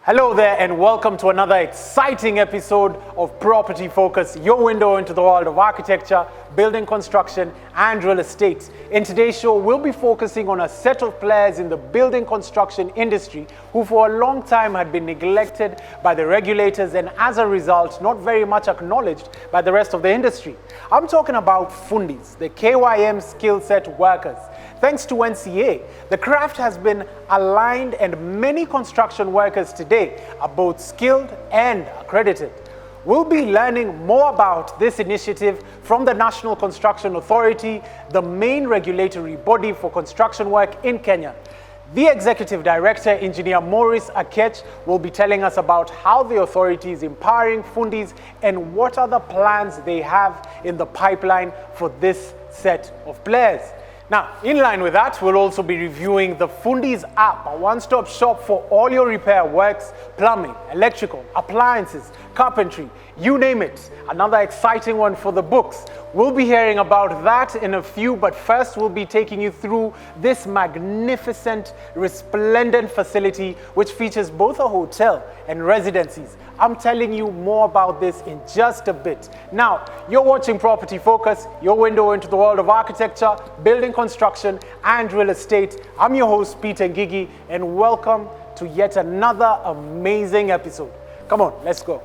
Hello there and welcome to another exciting episode of Property Focus, your window into the world of architecture, building construction and real estate. In today's show, we'll be focusing on a set of players in the building construction industry who for a long time had been neglected by the regulators and as a result, not very much acknowledged by the rest of the industry. I'm talking about fundis, the KYM skill set workers. Thanks to NCA, the craft has been aligned and many construction workers today are both skilled and accredited. We'll be learning more about this initiative from the National Construction Authority, the main regulatory body for construction work in Kenya. The Executive Director, Engineer Maurice Akech, will be telling us about how the authority is empowering fundis and what other plans they have in the pipeline for this set of players. Now, in line with that, we'll also be reviewing the Fundis app, a one-stop shop for all your repair works, plumbing, electrical, appliances, carpentry, you name it. Another exciting one for the books. We'll be hearing about that in a few, but first we'll be taking you through this magnificent, resplendent facility which features both a hotel and residencies. I'm telling you more about this in just a bit. Now, you're watching Property Focus, your window into the world of architecture, building construction and real estate. I'm your host, Peter Ngigi, and welcome to yet another amazing episode. Come on, let's go.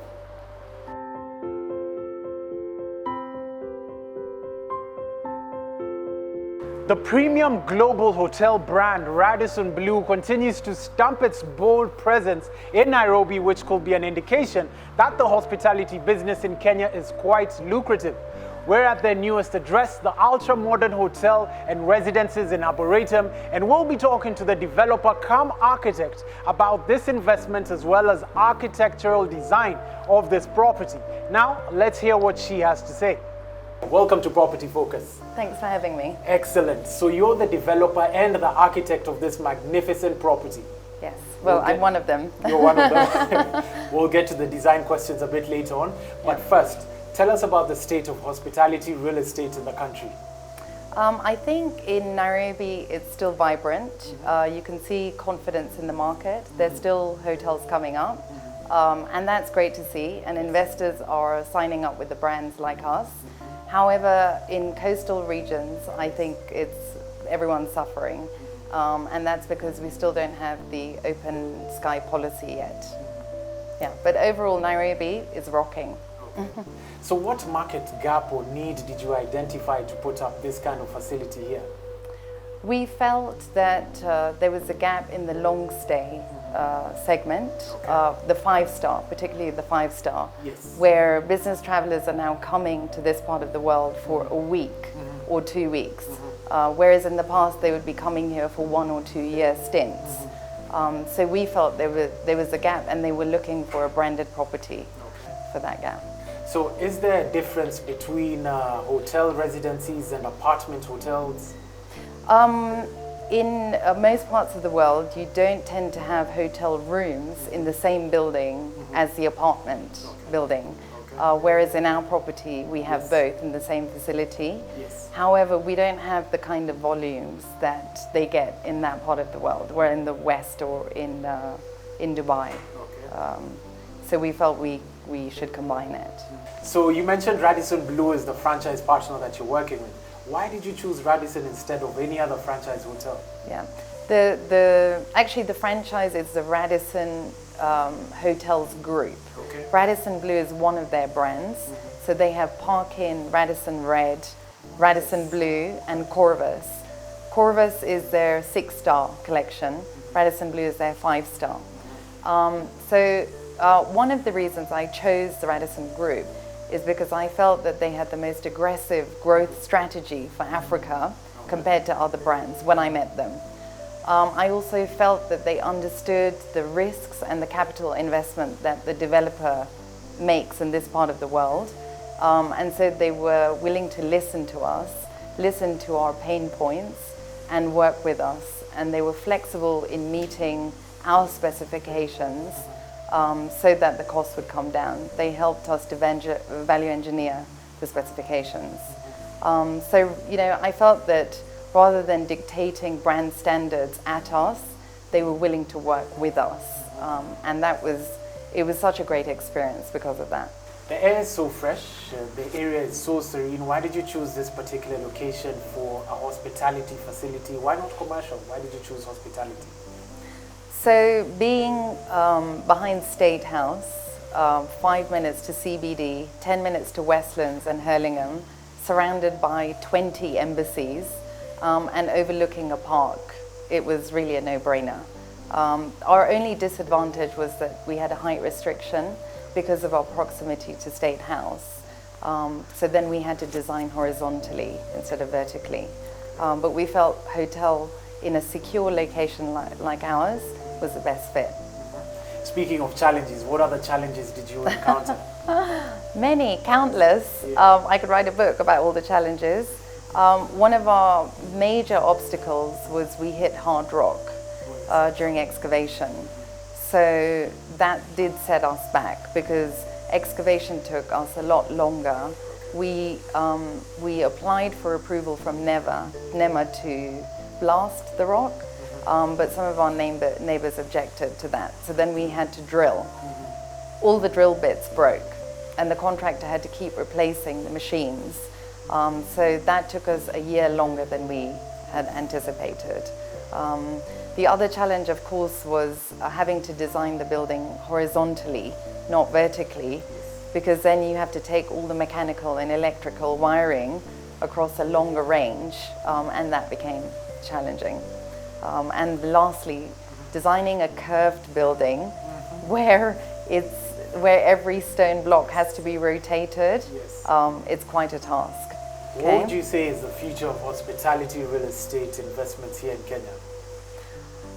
The premium global hotel brand Radison Blue continues to stamp its bold presence in Nairobi, which could be an indication that the hospitality business in Kenya is quite lucrative. We're at their newest address, the ultra-modern hotel and residences in Arboretum, and we'll be talking to the developer cum architect about this investment as well as architectural design of this property. Now, let's hear what she has to say. Welcome to Property Focus. Thanks for having me. Excellent. So you're the developer and the architect of this magnificent property. Yes. Well, I'm one of them. You're one of them. We'll get to the design questions a bit later on. But first, tell us about the state of hospitality real estate in the country. I think in Nairobi it's still vibrant. You can see confidence in the market. There's still hotels coming up. And that's great to see. And investors are signing up with the brands like us. However, in coastal regions, I think everyone's suffering. And that's because we still don't have the open sky policy yet. Yeah, but overall, Nairobi is rocking. Okay. So what market gap or need did you identify to put up this kind of facility here? We felt that there was a gap in the long stay segment, the 5-star, particularly the 5-star, yes, where business travelers are now coming to this part of the world for a week or 2 weeks, whereas in the past they would be coming here for 1 or 2 year stints. So we felt there was a gap and they were looking for a branded property for that gap. So is there a difference between hotel residencies and apartment hotels? In most parts of the world, you don't tend to have hotel rooms in the same building as the apartment building, whereas in our property, we have both in the same facility. Yes. However, we don't have the kind of volumes that they get in that part of the world. We're in the West or in Dubai. Okay. So we felt we should combine it. So you mentioned Radison Blue is the franchise partner that you're working with. Why did you choose Radison instead of any other franchise hotel? Yeah, actually the franchise is the Radison Hotels Group. Okay. Radison Blue is one of their brands. So they have Park Inn, Radison Red, Radison Blue, and Corvus. Corvus is their 6-star collection. Radison Blue is their 5-star. One of the reasons I chose the Radison Group is because I felt that they had the most aggressive growth strategy for Africa compared to other brands when I met them. I also felt that they understood the risks and the capital investment that the developer makes in this part of the world. And so they were willing to listen to us, listen to our pain points, and work with us. And they were flexible in meeting our specifications so that the cost would come down. They helped us to value engineer the specifications. So, I felt that rather than dictating brand standards at us, they were willing to work with us And it was such a great experience because of that. The air is so fresh, the area is so serene. Why did you choose this particular location for a hospitality facility? Why not commercial? Why did you choose hospitality? So being behind State House, 5 minutes to CBD, 10 minutes to Westlands and Hurlingham, surrounded by 20 embassies and overlooking a park, it was really a no-brainer. Our only disadvantage was that we had a height restriction because of our proximity to State House. So then we had to design horizontally instead of vertically. But we felt hotel in a secure location like ours was the best fit. Speaking of challenges, what other challenges did you encounter? Many, countless. I could write a book about all the challenges. One of our major obstacles was we hit hard rock during excavation. So that did set us back because excavation took us a lot longer. We applied for approval from NEMA to blast the rock, but some of our neighbors objected to that. So then we had to drill. All the drill bits broke and the contractor had to keep replacing the machines. So that took us a year longer than we had anticipated. The other challenge, of course, was having to design the building horizontally, not vertically, because then you have to take all the mechanical and electrical wiring across a longer range, and that became challenging. And lastly, designing a curved building where every stone block has to be rotated, it's quite a task. Okay? What would you say is the future of hospitality real estate investments here in Kenya?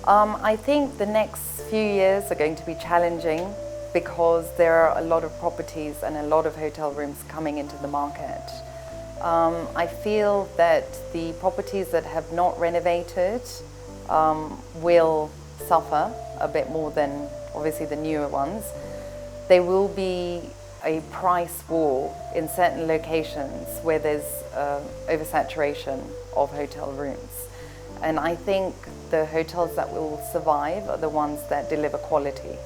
I think the next few years are going to be challenging because there are a lot of properties and a lot of hotel rooms coming into the market. I feel that the properties that have not renovated will suffer a bit more than obviously the newer ones. There will be a price war in certain locations where there's oversaturation of hotel rooms. And I think the hotels that will survive are the ones that deliver quality.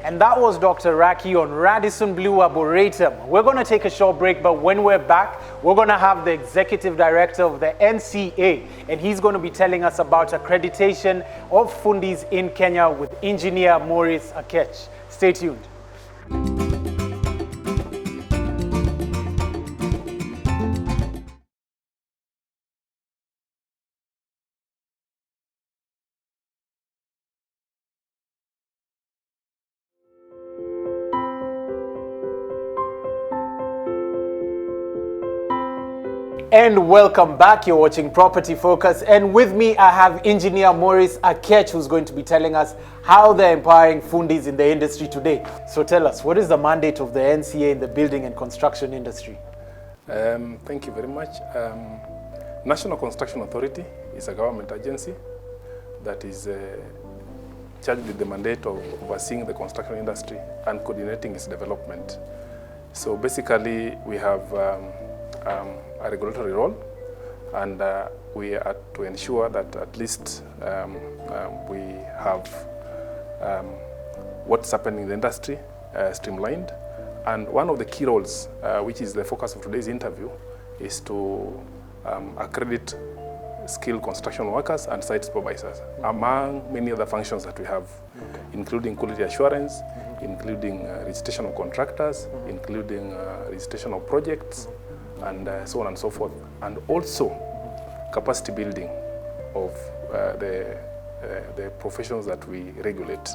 And that was Dr. Raki on Radison Blue Arboretum. We're going to take a short break, but when we're back, we're going to have the Executive Director of the NCA, and he's going to be telling us about accreditation of fundis in Kenya with engineer Maurice Akech. Stay tuned. And welcome back. You're watching Property Focus, and with me I have engineer Maurice Akech, who's going to be telling us how they're empowering fundis in the industry today. So tell us, what is the mandate of the NCA in the building and construction industry? Thank you very much. National Construction Authority is a government agency that is charged with the mandate of overseeing the construction industry and coordinating its development. So basically we have a regulatory role, and we are to ensure that at least we have what's happening in the industry streamlined. And one of the key roles, which is the focus of today's interview, is to accredit skilled construction workers and site supervisors, among many other functions that we have, including quality assurance, including registration of contractors, including registration of projects, and so on and so forth, and also capacity building of the professions that we regulate,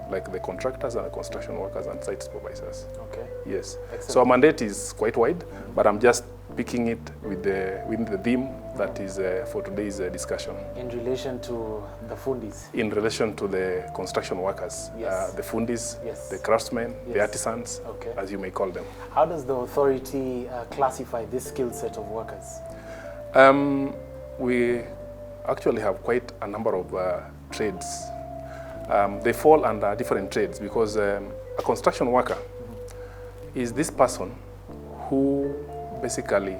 like the contractors and the construction workers and site supervisors. Okay. Yes. Excellent. So our mandate is quite wide, but I'm just picking it with the theme that is for today's discussion. In relation to the fundis? In relation to the construction workers, the fundis, the craftsmen, the artisans, as you may call them. How does the authority classify this skill set of workers? We actually have quite a number of trades. They fall under different trades because a construction worker is this person who basically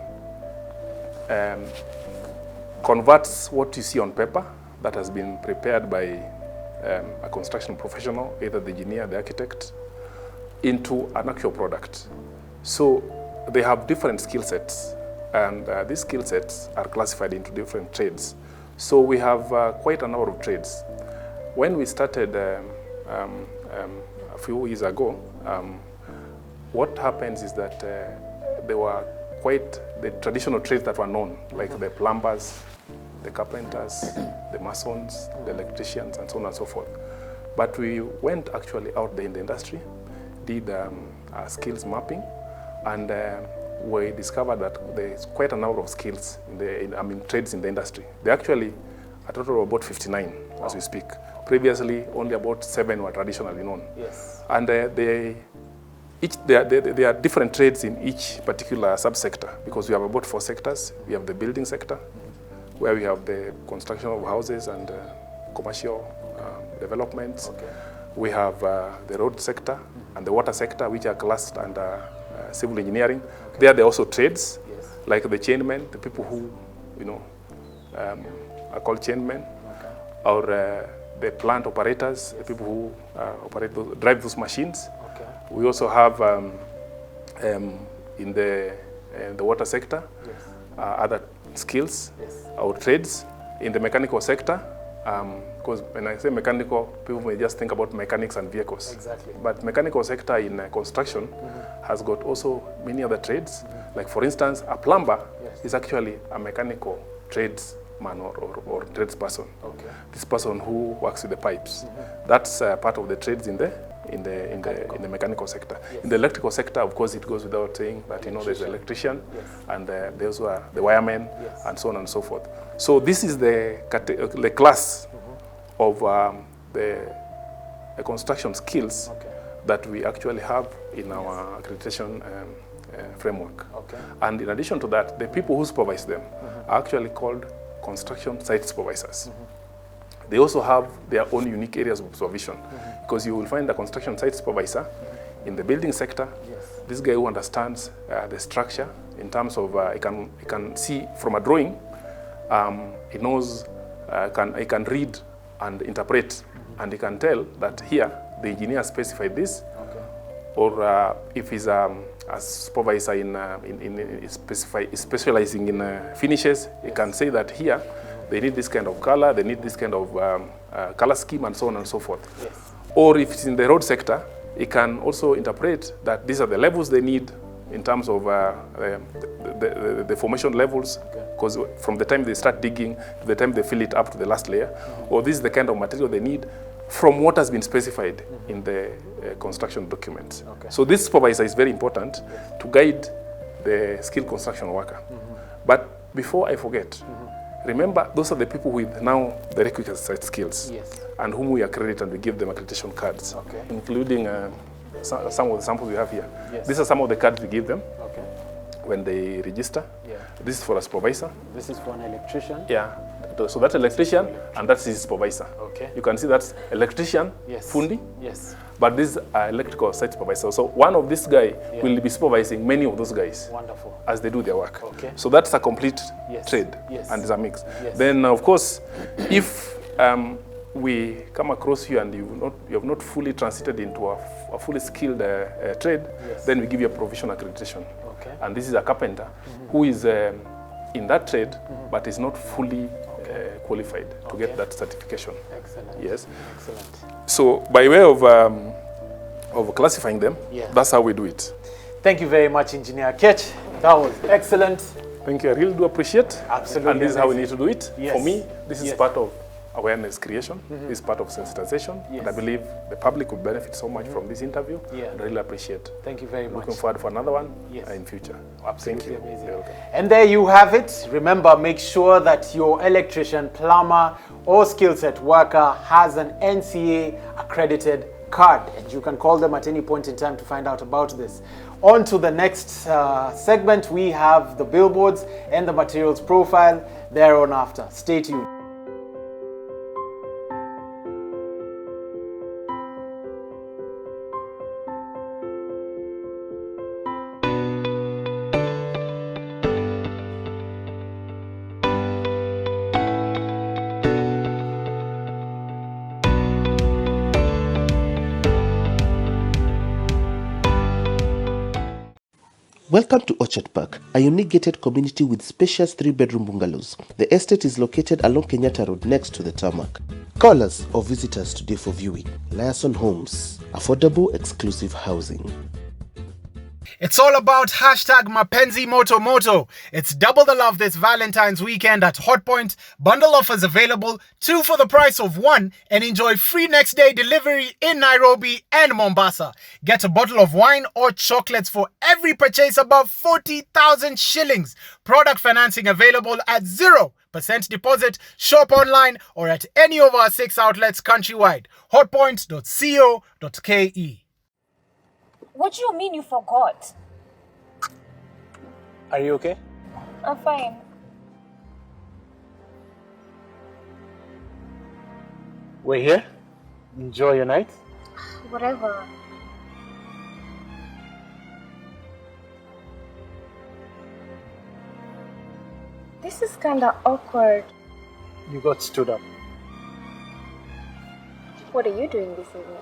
converts what you see on paper that has been prepared by a construction professional, either the engineer, the architect, into an actual product. So they have different skill sets, and these skill sets are classified into different trades. So we have quite a number of trades. When we started a few years ago, what happens is that there were quite the traditional trades that were known, like the plumbers, the carpenters, the masons, the electricians, and so on and so forth. But we went actually out there in the industry, did a skills mapping, and we discovered that there's quite a number of skills trades in the industry. There are actually a total of about 59 as we speak. Previously, only about 7 were traditionally known. Yes. And there are different trades in each particular subsector, because we have about 4 sectors. We have the building sector, where we have the construction of houses and commercial developments. Okay. We have the road sector and the water sector, which are classed under civil engineering. Okay. There are also trades, yes, like the chainmen, the people who, are called chainmen, okay, or the plant operators, the people who drive those machines. Okay. We also have in the water sector, yes, other skills, yes, or trades. In the mechanical sector, because when I say mechanical, people may just think about mechanics and vehicles. Exactly. But mechanical sector in construction, mm-hmm, has got also many other trades. Mm-hmm. Like for instance, a plumber, yes, is actually a mechanical tradesman or tradesperson. Okay. This person who works with the pipes. Mm-hmm. That's part of the trades in the mechanical sector. Yes. In the electrical sector, of course, it goes without saying that there's the electrician, yes, and those are the wiremen, yes, and so on and so forth. So this is the class, mm-hmm, of the construction skills, okay, that we actually have in our accreditation framework. Okay. And in addition to that, the people who supervise them, mm-hmm, are actually called construction site supervisors. Mm-hmm. They also have their own unique areas of supervision, mm-hmm, because you will find a construction site supervisor, mm-hmm, in the building sector. Yes. This guy who understands the structure in terms of he can see from a drawing. He knows, he can read and interpret, mm-hmm, and he can tell that here the engineer specified this, okay, or if he's a supervisor specializing in finishes, he can say that here, mm-hmm, they need this kind of color, they need this kind of color scheme, and so on and so forth. Yes. Or if it's in the road sector, he can also interpret that these are the levels they need in terms of the formation levels, because, okay, from the time they start digging to the time they fill it up to the last layer, mm-hmm, or this is the kind of material they need from what has been specified, mm-hmm, in the construction documents. Okay. So this supervisor is very important, yes, to guide the skilled construction worker. Mm-hmm. But before I forget, mm-hmm, remember, those are the people with now the requisite skills, yes, and whom we accredit and we give them accreditation cards, okay, including some of the samples we have here. Yes. These are some of the cards we give them, okay, when they register. Yeah. This is for a supervisor. This is for an electrician. Yeah. So that's electrician, and that's his supervisor. Okay. You can see that's electrician, yes, fundi. Yes. But this is electrical site supervisor. So one of this guy, yeah, will be supervising many of those guys. Wonderful. As they do their work. Okay. So that's a complete, yes, trade, yes, and it's a mix. Yes. Then of course, if we come across you and you have not fully transited into a fully skilled trade, yes, then we give you a provisional accreditation. Okay. And this is a carpenter, mm-hmm, who is in that trade, mm-hmm, but is not fully qualified, okay, to get that certification. Excellent. Yes. Excellent. So by way of classifying them, yeah, that's how we do it. Thank you very much, Engineer Ketch. That was excellent. Thank you. I really do appreciate. Absolutely. And this is how we need to do it. Yes. For me, this is, yes, part of awareness creation, mm-hmm, this is part of sensitization, yes, and I believe the public will benefit so much, mm-hmm, from this interview. Yeah. And I really appreciate. Thank you very much. Looking forward for another one, yes, in future. Absolutely. Thank you. Amazing. You're welcome. And there you have it. Remember, make sure that your electrician, plumber, or skill set worker has an NCA accredited card, and you can call them at any point in time to find out about this. On to the next segment, we have the billboards and the materials profile thereafter. Stay tuned. Welcome to Orchard Park, a unique gated community with spacious 3-bedroom bungalows. The estate is located along Kenyatta Road next to the tarmac. Call us or visit us today for viewing. Radison Homes, affordable exclusive housing. It's all about hashtag Mapenzi Moto Moto. It's double the love this Valentine's weekend at Hotpoint. Bundle offers available, 2 for the price of 1, and enjoy free next day delivery in Nairobi and Mombasa. Get a bottle of wine or chocolates for every purchase above 40,000 shillings. Product financing available at 0% deposit. Shop online or at any of our 6 outlets countrywide. Hotpoint.co.ke. What do you mean you forgot? Are you okay? I'm fine. We're here. Enjoy your night. Whatever. This is kinda awkward. You got stood up. What are you doing this evening?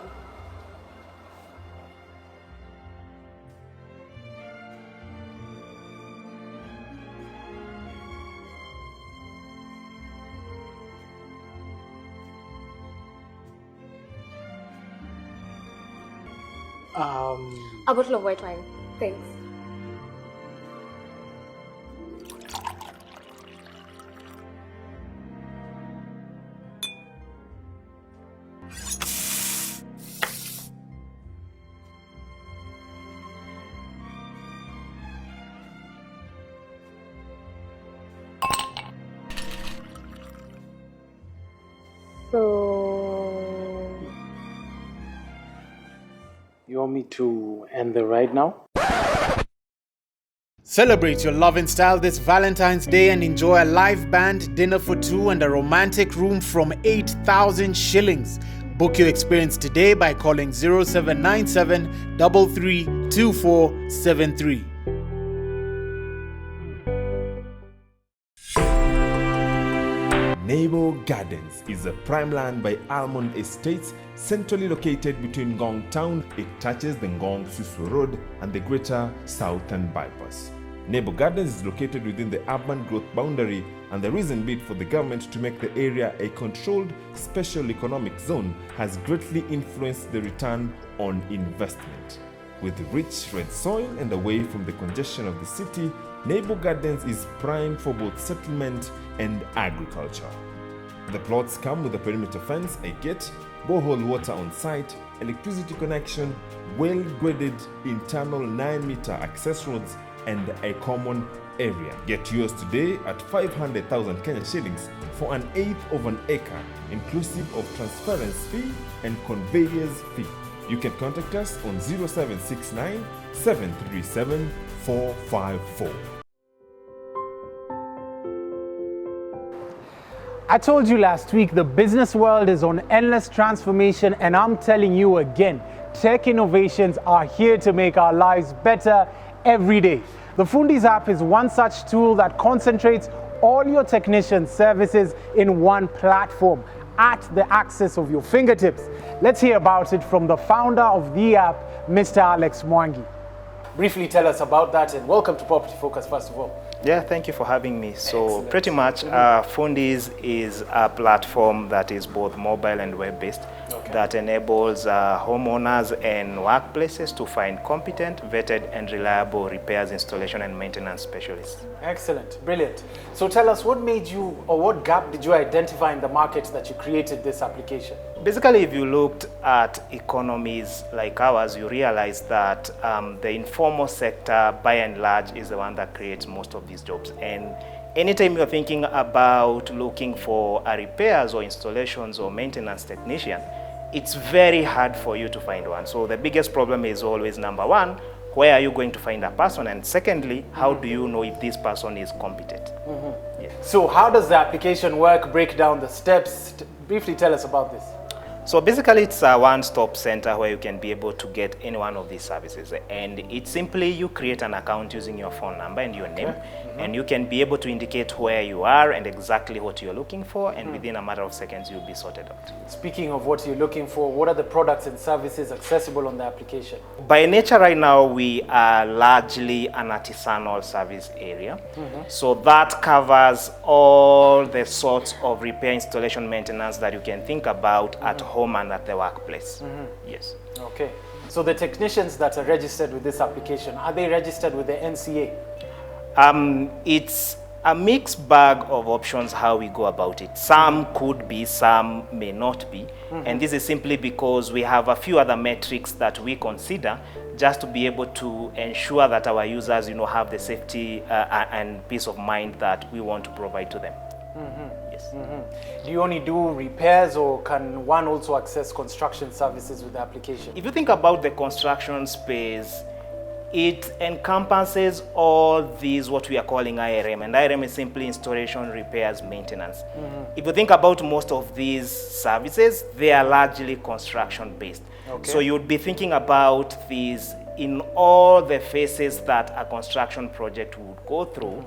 A bottle of white wine. Thanks. So, You want me to end the ride now? Celebrate your love in style this Valentine's Day and enjoy a live band, dinner for 2 and a romantic room from 8,000 shillings. Book your experience today by calling 0797 332473. Nebo Gardens is a prime land by Almond Estates, centrally located between Ngong Town. It touches the Ngong Susu Road and the Greater Southern Bypass. Nebo Gardens is located within the urban growth boundary, and the recent bid for the government to make the area a controlled special economic zone has greatly influenced the return on investment. With rich red soil and away from the congestion of the city, Nebo Gardens is prime for both settlement and agriculture. The plots come with a perimeter fence, a gate, borehole water on site, electricity connection, well-graded internal 9-meter access roads, and a common area. Get yours today at 500,000 Kenya shillings for an eighth of an acre, inclusive of transference fee and conveyors fee. You can contact us on 0769 737 454. I told you last week the business world is on endless transformation, and I'm telling you again, tech innovations are here to make our lives better every day. The Fundis app is one such tool that concentrates all your technician services in one platform at the access of your fingertips. Let's hear about it from the founder of the app, Mr. Alex Mwangi. Briefly tell us about that, and welcome to Property Focus first of all. Yeah, thank you for having me. So Excellent. pretty much Fundis is a platform that is both mobile and web-based, that enables homeowners and workplaces to find competent, vetted and reliable repairs, installation and maintenance specialists. Excellent, brilliant. So tell us, what made you, or what gap did you identify in the market that you created this application? Basically, if you looked at economies like ours, you realize that the informal sector, by and large, is the one that creates most of these jobs. And anytime you're thinking about looking for a repairs or installations or maintenance technician, it's very hard for you to find one. So the biggest problem is always, number one, where are you going to find a person? And secondly, how do you know if this person is competent? Yeah. So how does the application work? Break down the steps. Briefly tell us about this. So basically, it's a one-stop center where you can be able to get any one of these services. And it's simply you create an account using your phone number and your name, and you can be able to indicate where you are and exactly what you're looking for, and within a matter of seconds, you'll be sorted out. Speaking of what you're looking for, what are the products and services accessible on the application? By nature, right now, we are largely an artisanal service area. So that covers all the sorts of repair, installation, maintenance that you can think about at home and at the workplace. Yes. Okay. So the technicians that are registered with this application, are they registered with the NCA? It's a mixed bag of options how we go about it. Some could be, some may not be. And this is simply because we have a few other metrics that we consider just to be able to ensure that our users, have the safety and peace of mind that we want to provide to them. Yes. Do you only do repairs, or can one also access construction services with the application? If you think about the construction space, it encompasses all these what we are calling IRM, and IRM is simply installation, repairs, maintenance. If you think about most of these services, they are largely construction based. So you would be thinking about these in all the phases that a construction project would go through,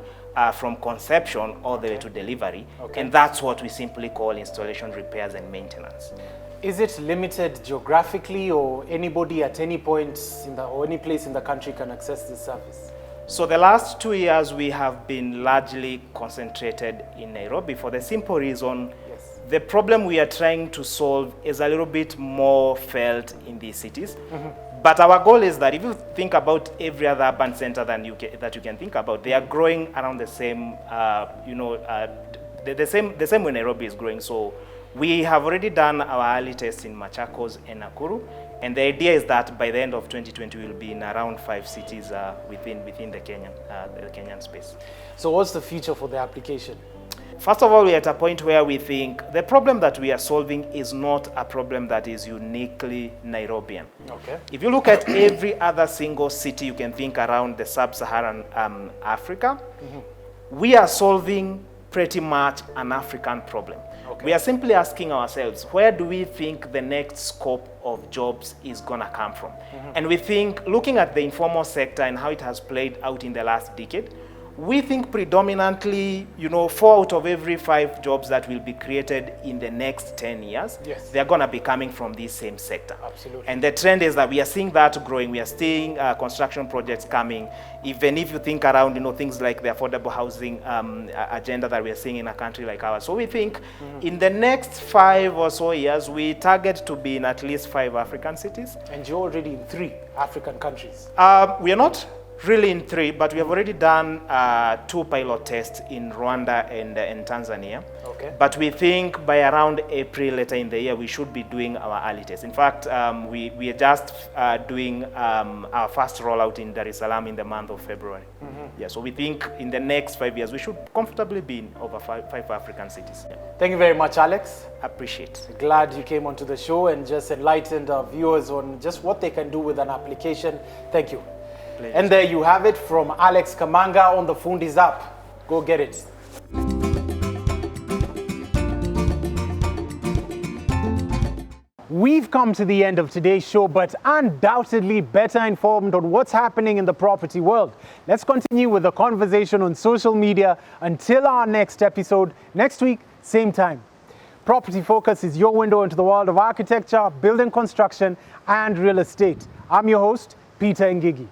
from conception all the way to delivery, and that's what we simply call installation, repairs, and maintenance. Is it limited geographically, or anybody at any point or any place in the country can access this service? So the last 2 years we have been largely concentrated in Nairobi for the simple reason the problem we are trying to solve is a little bit more felt in these cities. But our goal is that if you think about every other urban center that you can think about, they are growing around the same, the same way Nairobi is growing. So we have already done our early tests in Machakos and Nakuru, and the idea is that by the end of 2020 we will be in around 5 cities within the Kenyan space. So what's the future for the application? First of all, we're at a point where we think the problem that we are solving is not a problem that is uniquely Nairobian. If you look at every other single city you can think around the sub-Saharan Africa, we are solving pretty much an African problem. We are simply asking ourselves, where do we think the next scope of jobs is going to come from? And we think, looking at the informal sector and how it has played out in the last decade, we think predominantly, 4 out of every 5 jobs that will be created in the next 10 years, they're going to be coming from this same sector. Absolutely. And the trend is that we are seeing that growing. We are seeing construction projects coming. Even if you think around, things like the affordable housing agenda that we are seeing in a country like ours. So we think in the next 5 or so years, we target to be in at least 5 African cities. And you're already in 3 African countries. We are not really in 3, but we have already done 2 pilot tests in Rwanda and in Tanzania. But we think by around April later in the year, we should be doing our early tests. In fact, we are just doing our first rollout in Dar es Salaam in the month of February. So we think in the next 5 years, we should comfortably be in over 5 African cities. Thank you very much, Alex. Appreciate. Glad you came onto the show and just enlightened our viewers on just what they can do with an application. Thank you. Pleasure. And there you have it from Alex Kamanga on the Fundis app. Go get it. We've come to the end of today's show, but undoubtedly better informed on what's happening in the property world. Let's continue with the conversation on social media until our next episode, next week, same time. Property Focus is your window into the world of architecture, building construction, and real estate. I'm your host, Peter Ngigi.